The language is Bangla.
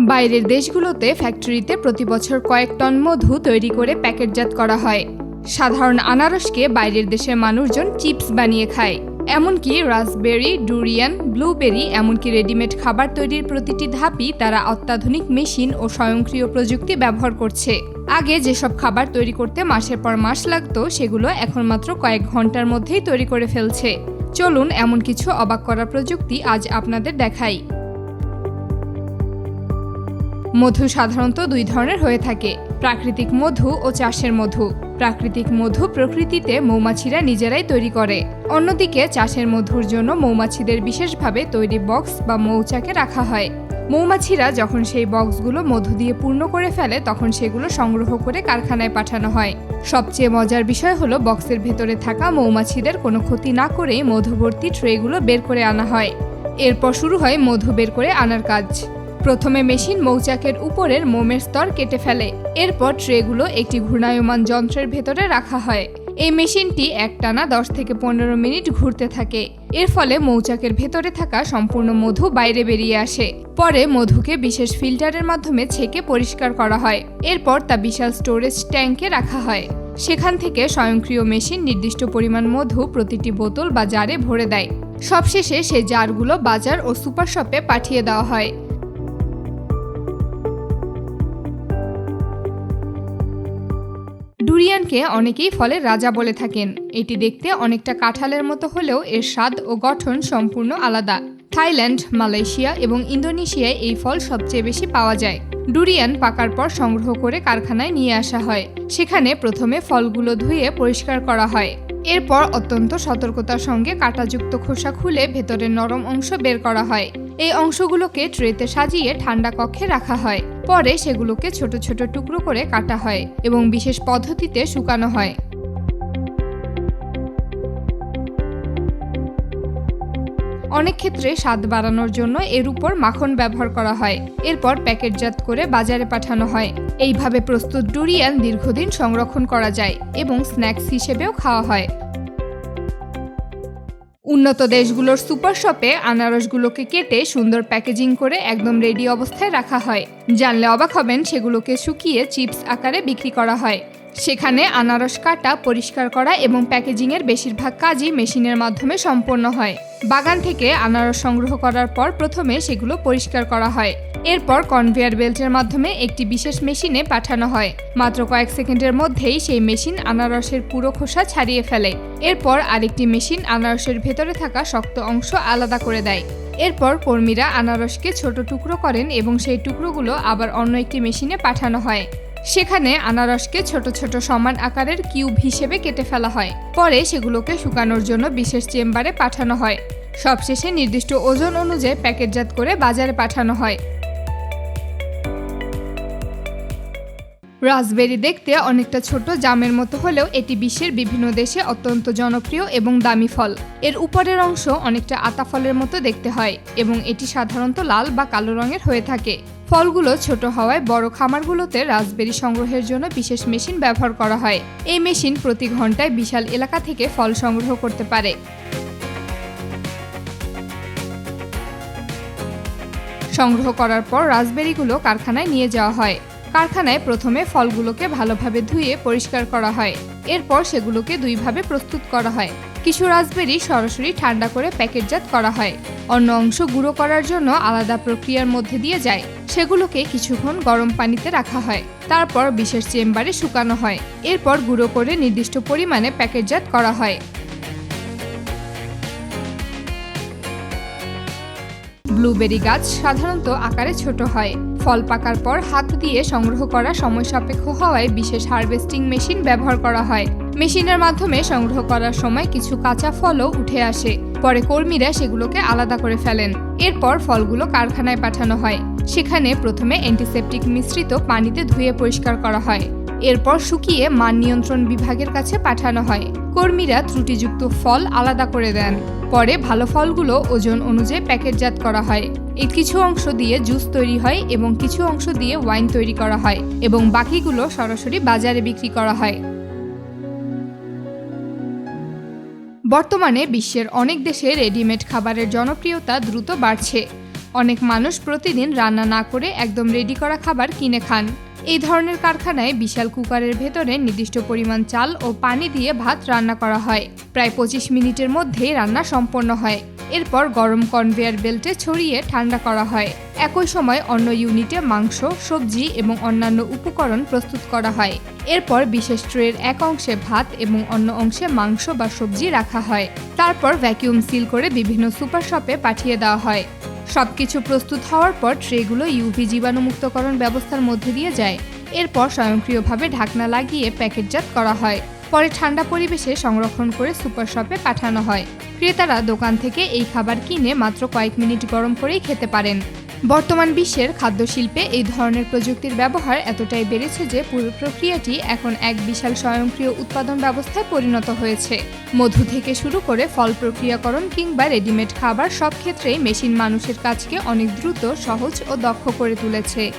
বাইরের দেশগুলোতে ফ্যাক্টরিতে প্রতি বছর কয়েক টন মধু তৈরি করে প্যাকেটজাত করা হয়। সাধারণ আনারসকে বাইরের দেশের মানুষজন চিপস বানিয়ে খায়। এমনকি রাসবেরি, ডুরিয়ান, ব্লুবেরি, এমনকি রেডিমেড খাবার তৈরির প্রতিটি ধাপই তারা অত্যাধুনিক মেশিন ও স্বয়ংক্রিয় প্রযুক্তি ব্যবহার করছে। আগে যেসব খাবার তৈরি করতে মাসের পর মাস লাগতো, সেগুলো এখন মাত্র কয়েক ঘন্টার মধ্যেই তৈরি করে ফেলছে। চলুন এমন কিছু অবাক করা প্রযুক্তি আজ আপনাদের দেখাই। মধু সাধারণত দুই ধরনের হয়ে থাকে, প্রাকৃতিক মধু ও চাষের মধু। প্রাকৃতিক মধু প্রকৃতিতে মৌমাছিরা নিজেরাই তৈরি করে। অন্যদিকে চাষের মধুর জন্য মৌমাছিদের বিশেষভাবে তৈরি বক্স বা মৌচাকে রাখা হয়। মৌমাছিরা যখন সেই বক্সগুলো মধু দিয়ে পূর্ণ করে ফেলে, তখন সেগুলো সংগ্রহ করে কারখানায় পাঠানো হয়। সবচেয়ে মজার বিষয় হলো, বক্সের ভেতরে থাকা মৌমাছিদের কোনো ক্ষতি না করেই মধুভর্তি ট্রেগুলো বের করে আনা হয়। এরপর শুরু হয় মধু বের করে আনার কাজ। প্রথমে মেশিন মৌচাকের উপরের মোমের স্তর কেটে ফেলে। এরপর ট্রেগুলো একটি ঘূর্ণায়মান যন্ত্রের ভেতরে রাখা হয়। এই মেশিনটি একটানা 10 থেকে 15 মিনিট ঘুরতে থাকে। এর ফলে মৌচাকের ভেতরে থাকা সম্পূর্ণ মধু বাইরে বেরিয়ে আসে। পরে মধুকে বিশেষ ফিল্টারের মাধ্যমে ছেঁকে পরিষ্কার করা হয়। এরপর তা বিশাল স্টোরেজ ট্যাঙ্কে রাখা হয়। সেখান থেকে স্বয়ংক্রিয় মেশিন নির্দিষ্ট পরিমাণ মধু প্রতিটি বোতল বা জারে ভরে দেয়। সবশেষে সেই জারগুলো বাজার ও সুপার শপে পাঠিয়ে দেওয়া হয়। ডুরিয়ানকে অনেকেই ফলের রাজা বলে থাকেন। এটি দেখতে অনেকটা কাঁঠালের মতো হলেও এর স্বাদ ও গঠন সম্পূর্ণ আলাদা। থাইল্যান্ড, মালয়েশিয়া এবং ইন্দোনেশিয়ায় এই ফল সবচেয়ে বেশি পাওয়া যায়। ডুরিয়ান পাকার পর সংগ্রহ করে কারখানায় নিয়ে আসা হয়। সেখানে প্রথমে ফলগুলো ধুয়ে পরিষ্কার করা হয়। এরপর অত্যন্ত সতর্কতার সঙ্গে কাঁটাযুক্ত খোসা খুলে ভেতরের নরম অংশ বের করা হয়। এই অংশগুলোকে ট্রেতে সাজিয়ে ঠান্ডা কক্ষে রাখা হয়। পরে সেগুলোকে ছোট ছোট টুকরো করে কাটা হয় এবং বিশেষ পদ্ধতিতে শুকানো হয়। অনেক ক্ষেত্রে স্বাদ বাড়ানোর জন্য এর উপর মাখন ব্যবহার করা হয়। এরপর প্যাকেটজাত করে বাজারে পাঠানো হয়। এইভাবে প্রস্তুত ডুরিয়ান দীর্ঘদিন সংরক্ষণ করা যায় এবং স্ন্যাক্স হিসেবেও খাওয়া হয়। উন্নত দেশগুলোর সুপার শপে আনারসগুলোকে কেটে সুন্দর প্যাকেজিং করে একদম রেডি অবস্থায় রাখা হয়। জানলে অবাক হবেন, সেগুলোকে শুকিয়ে চিপস আকারে বিক্রি করা হয়। সেখানে আনারস কাটা, পরিষ্কার করা এবং প্যাকেজিংয়ের বেশিরভাগ কাজই মেশিনের মাধ্যমে সম্পন্ন হয়। বাগান থেকে আনারস সংগ্রহ করার পর প্রথমে সেগুলো পরিষ্কার করা হয়। এরপর কনভেয়ার বেল্টের মাধ্যমে একটি বিশেষ মেশিনে পাঠানো হয়। মাত্র কয়েক সেকেন্ডের মধ্যেই সেই মেশিন আনারসের পুরো খোসা ছাড়িয়ে ফেলে। এরপর আরেকটি মেশিন আনারসের ভেতরে থাকা শক্ত অংশ আলাদা করে দেয়। এরপর কর্মীরা আনারসকে ছোট টুকরো করেন এবং সেই টুকরোগুলো আবার অন্য একটি মেশিনে পাঠানো হয়। সেখানে আনারসকে ছোট ছোট সমান আকারের কিউব হিসেবে কেটে ফেলা হয়। পরে সেগুলোকে শুকানোর জন্য বিশেষ চেম্বারে পাঠানো হয়। সবশেষে নির্দিষ্ট ওজন অনুযায়ী প্যাকেটজাত করে বাজারে পাঠানো হয়। রাসবেরি দেখতে অনেকটা ছোট জামের মতো হলেও এটি বিশ্বের বিভিন্ন দেশে অত্যন্ত জনপ্রিয় এবং দামি ফল। এর উপরের অংশ অনেকটা আতা ফলের মতো দেখতে হয় এবং এটি সাধারণত লাল বা কালো রঙের হয়ে থাকে। ফলগুলো ছোট হওয়ায় বড় খামারগুলোতে রাসবেরি সংগ্রহের জন্য বিশেষ মেশিন ব্যবহার করা হয়। এই মেশিন প্রতি ঘন্টায় বিশাল এলাকা থেকে ফল সংগ্রহ করতে পারে। সংগ্রহ করার পর রাসবেরিগুলো কারখানায় নিয়ে যাওয়া হয়। কারখানায় প্রথমে ফলগুলোকে ভালোভাবে ধুয়ে পরিষ্কার করা হয়। এরপর সেগুলোকে দুইভাবে প্রস্তুত করা হয়। কিছু রাসবেরি সরাসরি ঠান্ডা করে প্যাকেটজাত করা হয়। অন্য অংশ গুঁড়ো করার জন্য আলাদা প্রক্রিয়ার মধ্যে দিয়ে যায়। সেগুলোকে কিছুক্ষণ গরম পানিতে রাখা হয়। তারপর বিশেষ চেম্বারে শুকানো হয়। এরপর গুঁড়ো করে নির্দিষ্ট পরিমাণে প্যাকেটজাত করা হয়। ব্লুবেরি গাছ সাধারণত আকারে ছোট হয়। ফল পাকার পর হাত দিয়ে সংগ্রহ করা সময় সাপেক্ষ হওয়ায় বিশেষ হারভেস্টিং মেশিন ব্যবহার করা হয়। মেশিনের মাধ্যমে সংগ্রহ করার সময় কিছু কাঁচা ফলও উঠে আসে। পরে কর্মীরা সেগুলোকে আলাদা করে ফেলেন। এরপর ফলগুলো কারখানায় পাঠানো হয়। সেখানে প্রথমে অ্যান্টিসেপটিক মিশ্রিত পানিতে ধুয়ে পরিষ্কার করা হয়। এরপর শুকিয়ে মান নিয়ন্ত্রণ বিভাগের কাছে পাঠানো হয়। কর্মীরা ত্রুটিযুক্ত ফল আলাদা করে দেন। পরে ভালো ফলগুলো ওজন অনুযায়ী প্যাকেটজাত করা হয়। এর কিছু অংশ দিয়ে জুস তৈরি হয় এবং কিছু অংশ দিয়ে ওয়াইন তৈরি করা হয় এবং বাকিগুলো সরাসরি বাজারে বিক্রি করা হয়। বর্তমানে বিশ্বের অনেক দেশে রেডিমেড খাবারের জনপ্রিয়তা দ্রুত বাড়ছে। অনেক মানুষ প্রতিদিন রান্না না করে একদম রেডি করা খাবার কিনে খান। এই ধরনের কারখানায় বিশাল কুকারের ভেতরে নির্দিষ্ট পরিমাণ চাল ও পানি দিয়ে ভাত রান্না করা হয়। প্রায় 25 মিনিটের মধ্যেই রান্না সম্পন্ন হয়। এরপর গরম কনভেয়ার বেল্টে ছড়িয়ে ঠান্ডা করা হয়। একই সময় অন্য ইউনিটে মাংস, সবজি এবং অন্যান্য উপকরণ প্রস্তুত করা হয়। এরপর বিশেষ ট্রের এক অংশে ভাত এবং অন্য অংশে মাংস বা সবজি রাখা হয়। তারপর ভ্যাকুয়াম সিল করে বিভিন্ন সুপার শপে পাঠিয়ে দেওয়া হয়। সবকিছু প্রস্তুত হওয়ার পর ট্রেগুলো ইউভি জীবাণুমুক্তকরণ ব্যবস্থার মধ্যে দিয়ে যায়। এরপর স্বয়ংক্রিয়ভাবে ঢাকনা লাগিয়ে প্যাকেটজাত করা হয়। পরে ঠান্ডা পরিবেশে সংরক্ষণ করে সুপার শপে পাঠানো হয়। ক্রেতারা দোকান থেকে এই খাবার কিনে মাত্র কয়েক মিনিট গরম করেই খেতে পারেন। বর্তমান বিশ্বের খাদ্যশিল্পে এই ধরনের প্রযুক্তির ব্যবহার এতটাই বেড়েছে যে পুরো প্রক্রিয়াটি এখন এক বিশাল স্বয়ংক্রিয় উৎপাদন ব্যবস্থায় পরিণত হয়েছে। মধু থেকে শুরু করে ফল প্রক্রিয়াকরণ কিংবা রেডিমেড খাবার, সব ক্ষেত্রেই মেশিন মানুষের কাজকে অনেক দ্রুত, সহজ ও দক্ষ করে তুলেছে।